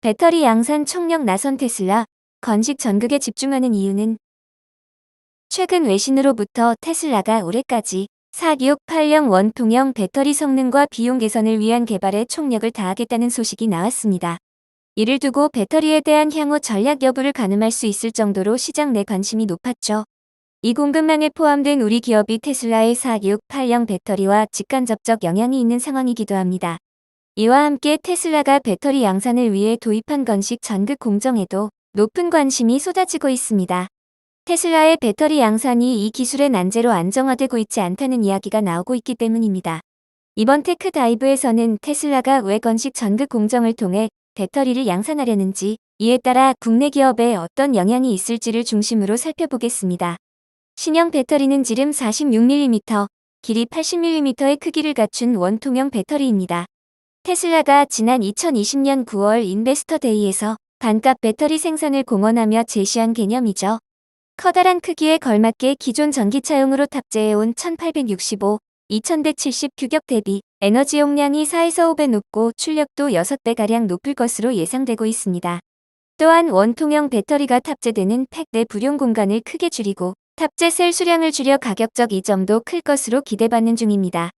배터리 양산 총력 나선 테슬라, 건식 전극에 집중하는 이유는 최근 외신으로부터 테슬라가 올해까지 4680 원통형 배터리 성능과 비용 개선을 위한 개발에 총력을 다하겠다는 소식이 나왔습니다. 이를 두고 배터리에 대한 향후 전략 여부를 가늠할 수 있을 정도로 시장 내 관심이 높았죠. 이 공급망에 포함된 우리 기업이 테슬라의 4680 배터리와 직간접적 영향이 있는 상황이기도 합니다. 이와 함께 테슬라가 배터리 양산을 위해 도입한 건식 전극 공정에도 높은 관심이 쏟아지고 있습니다. 테슬라의 배터리 양산이 이 기술의 난제로 안정화되고 있지 않다는 이야기가 나오고 있기 때문입니다. 이번 테크 다이브에서는 테슬라가 왜 건식 전극 공정을 통해 배터리를 양산하려는지, 이에 따라 국내 기업에 어떤 영향이 있을지를 중심으로 살펴보겠습니다. 신형 배터리는 지름 46mm, 길이 80mm의 크기를 갖춘 원통형 배터리입니다. 테슬라가 지난 2020년 9월 인베스터 데이에서 반값 배터리 생산을 공언하며 제시한 개념이죠. 커다란 크기에 걸맞게 기존 전기차용으로 탑재해온 1865, 2170 규격 대비 에너지 용량이 4에서 5배 높고 출력도 6배가량 높을 것으로 예상되고 있습니다. 또한 원통형 배터리가 탑재되는 팩 내 불용 공간을 크게 줄이고 탑재 셀 수량을 줄여 가격적 이점도 클 것으로 기대받는 중입니다.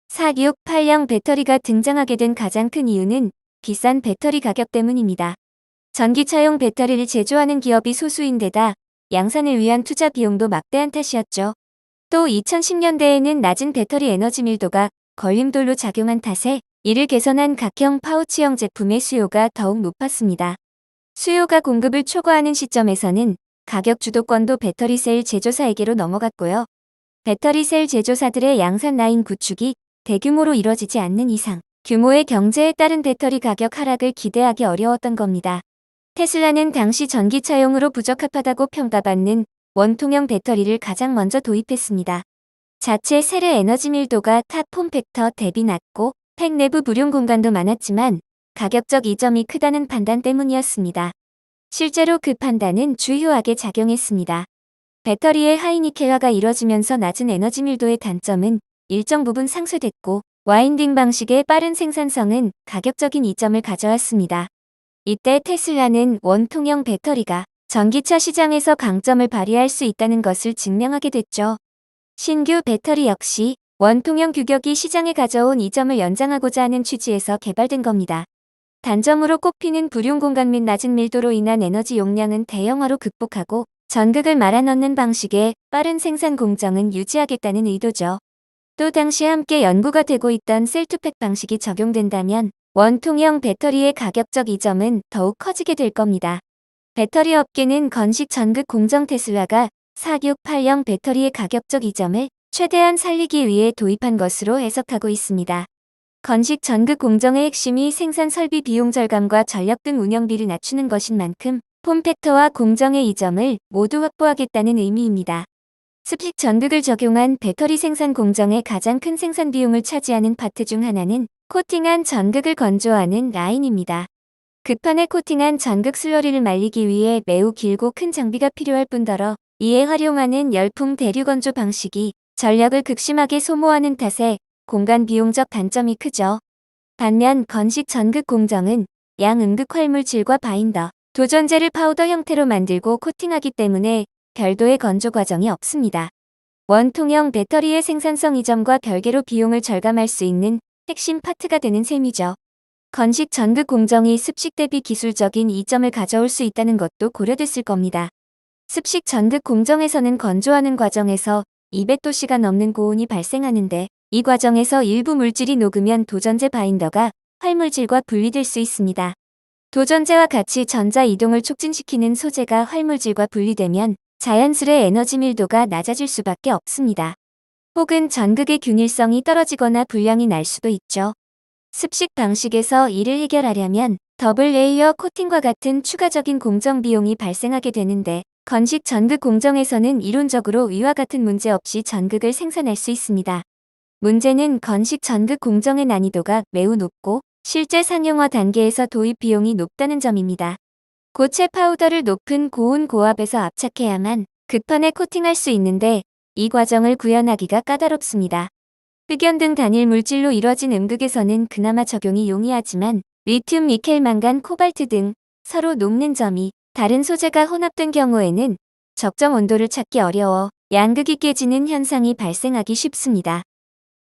4680 배터리가 등장하게 된 가장 큰 이유는 비싼 배터리 가격 때문입니다. 전기차용 배터리를 제조하는 기업이 소수인데다 양산을 위한 투자 비용도 막대한 탓이었죠. 또 2010년대에는 낮은 배터리 에너지 밀도가 걸림돌로 작용한 탓에 이를 개선한 각형 파우치형 제품의 수요가 더욱 높았습니다. 수요가 공급을 초과하는 시점에서는 가격 주도권도 배터리 셀 제조사에게로 넘어갔고요. 배터리 셀 제조사들의 양산 라인 구축이 대규모로 이뤄지지 않는 이상 규모의 경제에 따른 배터리 가격 하락을 기대하기 어려웠던 겁니다. 테슬라는 당시 전기차용으로 부적합하다고 평가받는 원통형 배터리를 가장 먼저 도입했습니다. 자체 셀의 에너지 밀도가 탑 폼팩터 대비 낮고 팩 내부 불용 공간도 많았지만 가격적 이점이 크다는 판단 때문이었습니다. 실제로 그 판단은 주요하게 작용했습니다. 배터리의 하이니켈화가 이뤄지면서 낮은 에너지 밀도의 단점은 일정 부분 상쇄됐고 와인딩 방식의 빠른 생산성은 가격적인 이점을 가져왔습니다. 이때 테슬라는 원통형 배터리가 전기차 시장에서 강점을 발휘할 수 있다는 것을 증명하게 됐죠. 신규 배터리 역시 원통형 규격이 시장에 가져온 이점을 연장하고자 하는 취지에서 개발된 겁니다. 단점으로 꼽히는 불용 공간 및 낮은 밀도로 인한 에너지 용량은 대형화로 극복하고 전극을 말아넣는 방식의 빠른 생산 공정은 유지하겠다는 의도죠. 또 당시 함께 연구가 되고 있던 셀2팩 방식이 적용된다면 원통형 배터리의 가격적 이점은 더욱 커지게 될 겁니다. 배터리 업계는 건식 전극 공정 테슬라가 4680 배터리의 가격적 이점을 최대한 살리기 위해 도입한 것으로 해석하고 있습니다. 건식 전극 공정의 핵심이 생산 설비 비용 절감과 전력 등 운영비를 낮추는 것인 만큼 폼팩터와 공정의 이점을 모두 확보하겠다는 의미입니다. 습식 전극을 적용한 배터리 생산 공정의 가장 큰 생산 비용을 차지하는 파트 중 하나는 코팅한 전극을 건조하는 라인입니다. 급판에 코팅한 전극 슬러리를 말리기 위해 매우 길고 큰 장비가 필요할 뿐더러 이에 활용하는 열풍 대류 건조 방식이 전력을 극심하게 소모하는 탓에 공간 비용적 단점이 크죠. 반면 건식 전극 공정은 양음극 활물질과 바인더, 도전제를 파우더 형태로 만들고 코팅하기 때문에 별도의 건조 과정이 없습니다. 원통형 배터리의 생산성 이점과 별개로 비용을 절감할 수 있는 핵심 파트가 되는 셈이죠. 건식 전극 공정이 습식 대비 기술적인 이점을 가져올 수 있다는 것도 고려됐을 겁니다. 습식 전극 공정에서는 건조하는 과정에서 200도씨가 넘는 고온이 발생하는데 이 과정에서 일부 물질이 녹으면 도전제 바인더가 활물질과 분리될 수 있습니다. 도전제와 같이 전자 이동을 촉진시키는 소재가 활물질과 분리되면 자연스레 에너지 밀도가 낮아질 수밖에 없습니다. 혹은 전극의 균일성이 떨어지거나 불량이 날 수도 있죠. 습식 방식에서 이를 해결하려면 더블 레이어 코팅과 같은 추가적인 공정 비용이 발생하게 되는데 건식 전극 공정에서는 이론적으로 위와 같은 문제 없이 전극을 생산할 수 있습니다. 문제는 건식 전극 공정의 난이도가 매우 높고 실제 상용화 단계에서 도입 비용이 높다는 점입니다. 고체 파우더를 높은 고온 고압에서 압착해야만 급판에 코팅할 수 있는데 이 과정을 구현하기가 까다롭습니다. 흑연 등 단일 물질로 이뤄진 음극에서는 그나마 적용이 용이하지만 리튬, 니켈, 망간, 코발트 등 서로 녹는 점이 다른 소재가 혼합된 경우에는 적정 온도를 찾기 어려워 양극이 깨지는 현상이 발생하기 쉽습니다.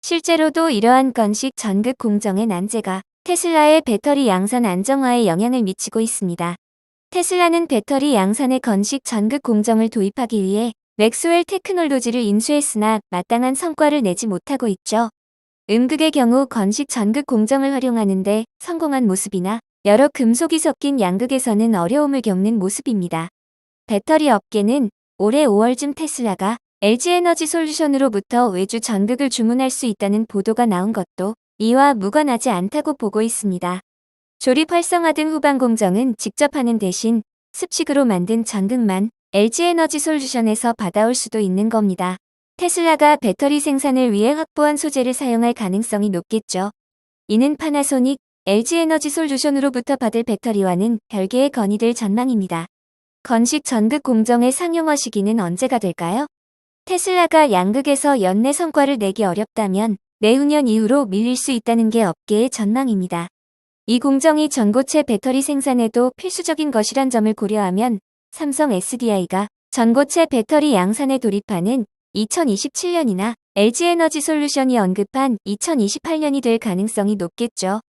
실제로도 이러한 건식 전극 공정의 난제가 테슬라의 배터리 양산 안정화에 영향을 미치고 있습니다. 테슬라는 배터리 양산의 건식 전극 공정을 도입하기 위해 맥스웰 테크놀로지를 인수했으나 마땅한 성과를 내지 못하고 있죠. 음극의 경우 건식 전극 공정을 활용하는데 성공한 모습이나 여러 금속이 섞인 양극에서는 어려움을 겪는 모습입니다. 배터리 업계는 올해 5월쯤 테슬라가 LG에너지솔루션으로부터 외주 전극을 주문할 수 있다는 보도가 나온 것도 이와 무관하지 않다고 보고 있습니다. 조립 활성화등 후반 공정은 직접 하는 대신 습식으로 만든 전극만 LG에너지솔루션에서 받아올 수도 있는 겁니다. 테슬라가 배터리 생산을 위해 확보한 소재를 사용할 가능성이 높겠죠. 이는 파나소닉, LG에너지솔루션으로부터 받을 배터리와는 별개의 건의될 전망입니다. 건식 전극 공정의 상용화 시기는 언제가 될까요? 테슬라가 양극에서 연내 성과를 내기 어렵다면 내후년 이후로 밀릴 수 있다는 게 업계의 전망입니다. 이 공정이 전고체 배터리 생산에도 필수적인 것이란 점을 고려하면 삼성 SDI가 전고체 배터리 양산에 돌입하는 2027년이나 LG에너지솔루션이 언급한 2028년이 될 가능성이 높겠죠.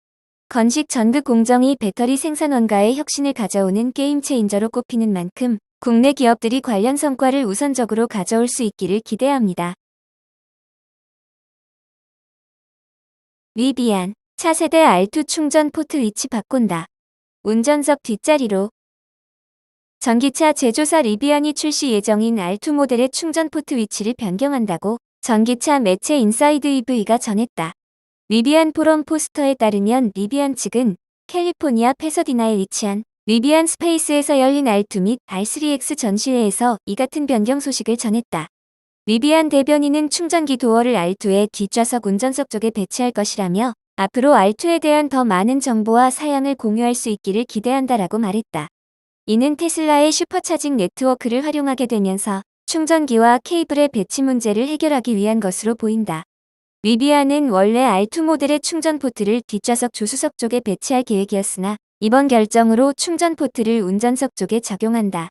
건식 전극 공정이 배터리 생산 원가에 혁신을 가져오는 게임 체인저로 꼽히는 만큼 국내 기업들이 관련 성과를 우선적으로 가져올 수 있기를 기대합니다. 리비안, 차세대 R2 충전 포트 위치 바꾼다. 운전석 뒷자리로. 전기차 제조사 리비안이 출시 예정인 R2 모델의 충전 포트 위치를 변경한다고 전기차 매체 인사이드 EV가 전했다. 리비안 포럼 포스터에 따르면 리비안 측은 캘리포니아 패서디나에 위치한 리비안 스페이스에서 열린 R2 및 R3X 전시회에서 이 같은 변경 소식을 전했다. 리비안 대변인은 충전기 도어를 R2의 뒷좌석 운전석 쪽에 배치할 것이라며 앞으로 R2에 대한 더 많은 정보와 사양을 공유할 수 있기를 기대한다라고 말했다. 이는 테슬라의 슈퍼차징 네트워크를 활용하게 되면서 충전기와 케이블의 배치 문제를 해결하기 위한 것으로 보인다. 리비안은 원래 R2 모델의 충전 포트를 뒷좌석 조수석 쪽에 배치할 계획이었으나 이번 결정으로 충전 포트를 운전석 쪽에 적용한다.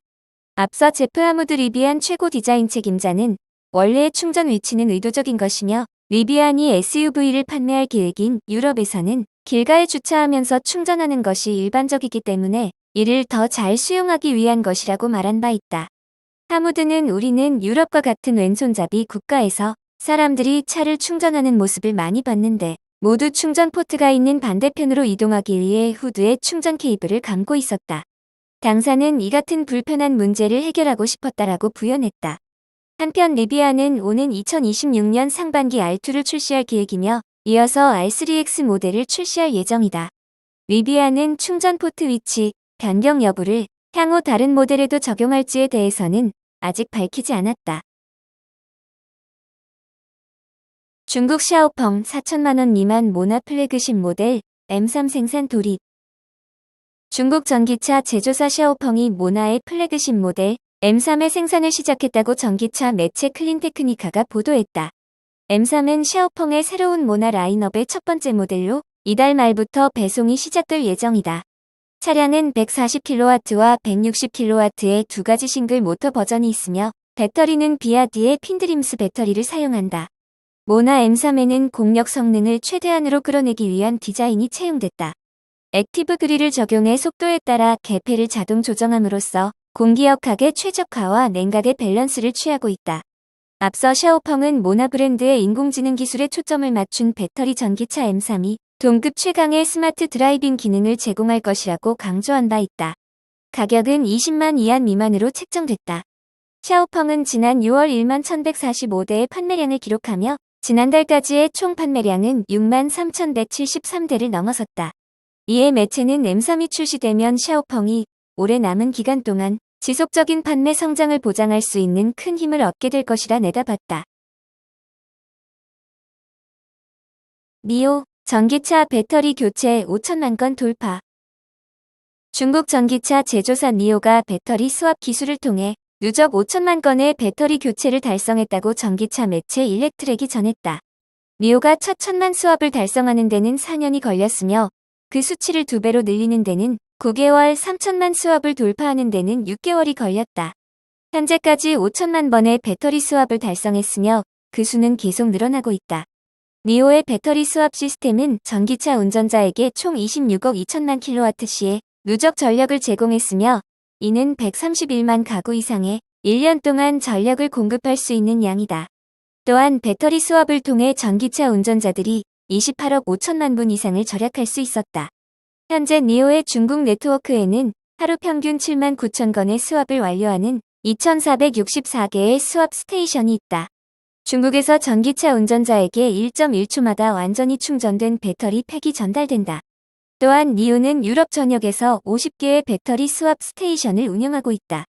앞서 제프 하무드 리비안 최고 디자인 책임자는 원래의 충전 위치는 의도적인 것이며 리비안이 SUV를 판매할 계획인 유럽에서는 길가에 주차하면서 충전하는 것이 일반적이기 때문에 이를 더 잘 수용하기 위한 것이라고 말한 바 있다. 하무드는 우리는 유럽과 같은 왼손잡이 국가에서 사람들이 차를 충전하는 모습을 많이 봤는데 모두 충전 포트가 있는 반대편으로 이동하기 위해 후드에 충전 케이블을 감고 있었다. 당사는 이 같은 불편한 문제를 해결하고 싶었다라고 부연했다. 한편 리비안은 오는 2026년 상반기 R2를 출시할 계획이며 이어서 R3X 모델을 출시할 예정이다. 리비안은 충전 포트 위치, 변경 여부를 향후 다른 모델에도 적용할지에 대해서는 아직 밝히지 않았다. 중국 샤오펑 4천만원 미만 모나 플래그십 모델 M3 생산 돌입. 중국 전기차 제조사 샤오펑이 모나의 플래그십 모델 M3의 생산을 시작했다고 전기차 매체 클린테크니카가 보도했다. M3은 샤오펑의 새로운 모나 라인업의 첫 번째 모델로 이달 말부터 배송이 시작될 예정이다. 차량은 140kW와 160kW의 두 가지 싱글 모터 버전이 있으며 배터리는 비아디의 핀드림스 배터리를 사용한다. 모나 M3에는 공력 성능을 최대한으로 끌어내기 위한 디자인이 채용됐다. 액티브 그릴을 적용해 속도에 따라 개폐를 자동 조정함으로써 공기역학의 최적화와 냉각의 밸런스를 취하고 있다. 앞서 샤오펑은 모나 브랜드의 인공지능 기술에 초점을 맞춘 배터리 전기차 M3이 동급 최강의 스마트 드라이빙 기능을 제공할 것이라고 강조한 바 있다. 가격은 20만 위안 미만으로 책정됐다. 샤오펑은 지난 6월 1만 1145대의 판매량을 기록하며 지난달까지의 총 판매량은 6만 3173대를 넘어섰다. 이에 매체는 M3이 출시되면 샤오펑이 올해 남은 기간 동안 지속적인 판매 성장을 보장할 수 있는 큰 힘을 얻게 될 것이라 내다봤다. 니오, 전기차 배터리 교체 5천만 건 돌파. 중국 전기차 제조사 니오가 배터리 스왑 기술을 통해 누적 5천만 건의 배터리 교체를 달성했다고 전기차 매체 일렉트랙이 전했다. 니오가 첫 1,000만 스왑을 달성하는 데는 4년이 걸렸으며 그 수치를 2배로 늘리는 데는 9개월 3천만 수압을 돌파하는 데는 6개월이 걸렸다. 현재까지 5천만 번의 배터리 수압을 달성했으며 그 수는 계속 늘어나고 있다. 니오의 배터리 수압 시스템은 전기차 운전자에게 총 26억 2천만 킬로와트시의 누적 전력을 제공했으며 이는 131만 가구 이상의 1년 동안 전력을 공급할 수 있는 양이다. 또한 배터리 수압을 통해 전기차 운전자들이 28억 5천만 분 이상을 절약할 수 있었다. 현재 니오의 중국 네트워크에는 하루 평균 7만 9천 건의 수압을 완료하는 2,464개의 수압 스테이션이 있다. 중국에서 전기차 운전자에게 1.1초마다 완전히 충전된 배터리 팩이 전달된다. 또한 니오는 유럽 전역에서 50개의 배터리 수압 스테이션을 운영하고 있다.